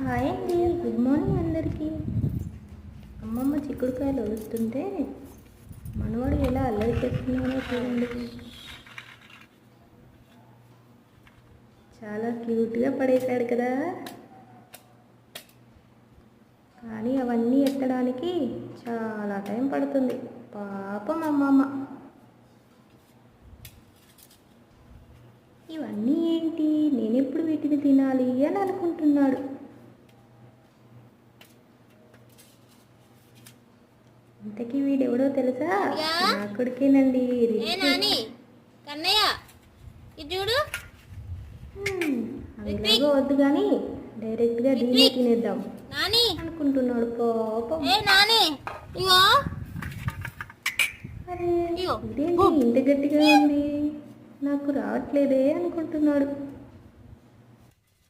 Hi అండి, good morning అందరికీ. అమ్మమ్మ చిక్కుడుకాయలు వస్తుంటే మనవాడు ఎలా అల్లరి చేస్తున్నాడో చూడండి. చాలా క్యూట్గా పడేశాడు కదా. కానీ అవన్నీ ఎత్తడానికి చాలా టైం పడుతుంది. పాపం అమ్మమ్మ. ఇవన్నీ ఏంటి, నేనెప్పుడు వీటిని తినాలి అని అనుకుంటున్నాడు. ఇంతకీ వీడెవడో తెలుసా? నా కొడుకేనండి. అవిలాగో వద్దు కానీ డైరెక్ట్గా దీన్ని తినేద్దాం అనుకుంటున్నాడు పాపం. అరే ఇదేంటి ఇంత గట్టిగా ఉంది, నాకు రావట్లేదే అనుకుంటున్నాడు.